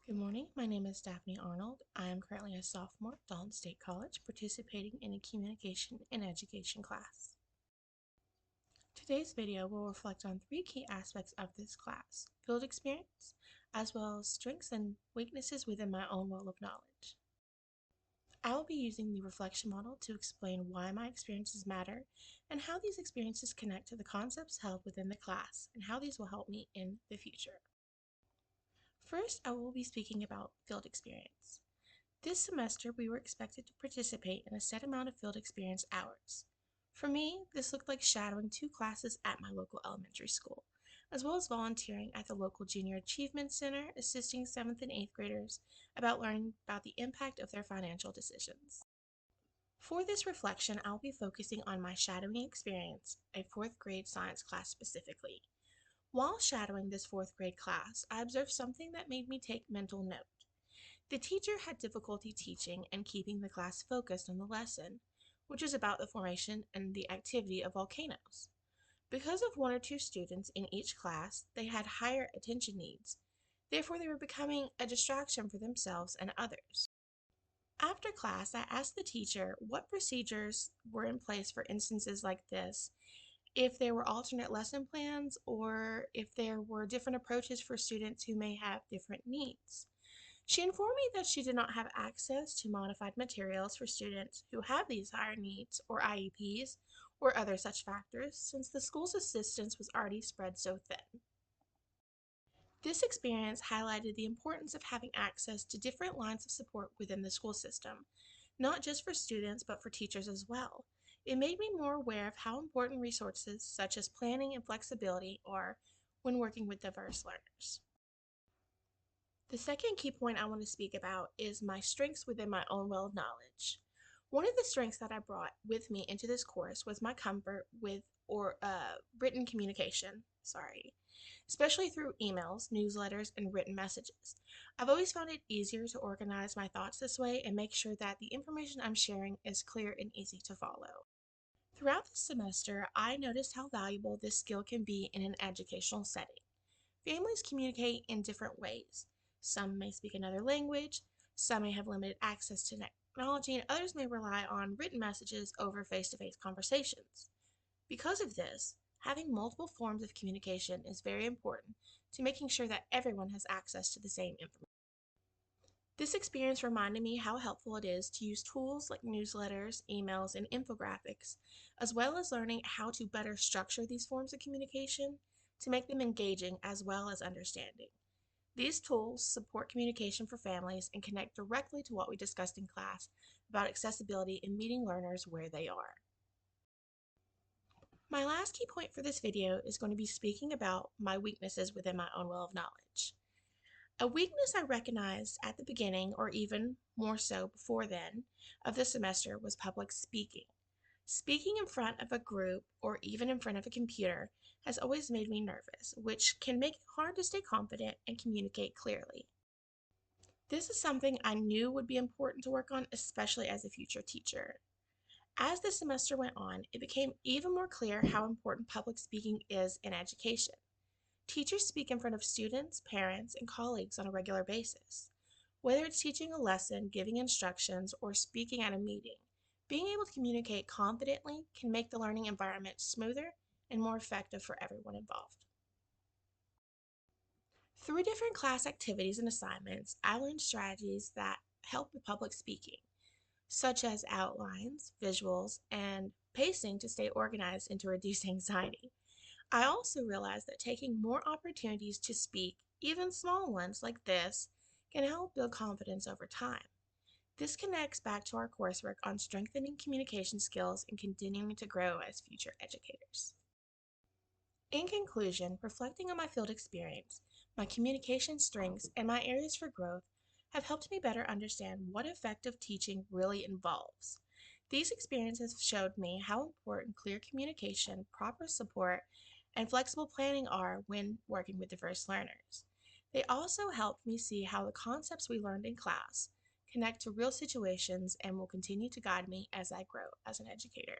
Good morning. My name is Daphne Arnold. I am currently a sophomore at Dalton State College participating in a communication and education class. Today's video will reflect on three key aspects of this class: field experience, as well as strengths and weaknesses within my own well of knowledge. I will be using the reflection model to explain why my experiences matter and how these experiences connect to the concepts held within the class and how these will help me in the future. First, I will be speaking about field experience. This semester, we were expected to participate in a set amount of field experience hours. For me, this looked like shadowing two classes at my local elementary school, as well as volunteering at the local Junior Achievement Center, assisting 7th and 8th graders about learning about the impact of their financial decisions. For this reflection, I'll be focusing on my shadowing experience, a 4th grade science class specifically. While shadowing this 4th grade class, I observed something that made me take mental note. The teacher had difficulty teaching and keeping the class focused on the lesson, which is about the formation and the activity of volcanoes. Because of one or two students in each class, they had higher attention needs. Therefore, they were becoming a distraction for themselves and others. After class, I asked the teacher what procedures were in place for instances like this, if there were alternate lesson plans, or if there were different approaches for students who may have different needs. She informed me that she did not have access to modified materials for students who have these higher needs, or IEPs, or other such factors, since the school's assistance was already spread so thin. This experience highlighted the importance of having access to different lines of support within the school system, not just for students, but for teachers as well. It made me more aware of how important resources such as planning and flexibility are when working with diverse learners. The second key point I want to speak about is my strengths within my own well of knowledge. One of the strengths that I brought with me into this course was my comfort with written communication, especially through emails, newsletters, and written messages. I've always found it easier to organize my thoughts this way and make sure that the information I'm sharing is clear and easy to follow. Throughout this semester, I noticed how valuable this skill can be in an educational setting. Families communicate in different ways. Some may speak another language, some may have limited access to technology, and others may rely on written messages over face-to-face conversations. Because of this, having multiple forms of communication is very important to making sure that everyone has access to the same information. This experience reminded me how helpful it is to use tools like newsletters, emails, and infographics, as well as learning how to better structure these forms of communication to make them engaging as well as understanding. These tools support communication for families and connect directly to what we discussed in class about accessibility and meeting learners where they are. My last key point for this video is going to be speaking about my weaknesses within my own well of knowledge. A weakness I recognized at the beginning, or even more so before then, of the semester was public speaking. Speaking in front of a group or even in front of a computer has always made me nervous, which can make it hard to stay confident and communicate clearly. This is something I knew would be important to work on, especially as a future teacher. As the semester went on, it became even more clear how important public speaking is in education. Teachers speak in front of students, parents, and colleagues on a regular basis. Whether it's teaching a lesson, giving instructions, or speaking at a meeting, being able to communicate confidently can make the learning environment smoother and more effective for everyone involved. Through different class activities and assignments, I learned strategies that help with public speaking, such as outlines, visuals, and pacing to stay organized and to reduce anxiety. I also realized that taking more opportunities to speak, even small ones like this, can help build confidence over time. This connects back to our coursework on strengthening communication skills and continuing to grow as future educators. In conclusion, reflecting on my field experience, my communication strengths, and my areas for growth have helped me better understand what effective teaching really involves. These experiences showed me how important clear communication, proper support, and flexible planning are when working with diverse learners. They also helped me see how the concepts we learned in class connect to real situations and will continue to guide me as I grow as an educator.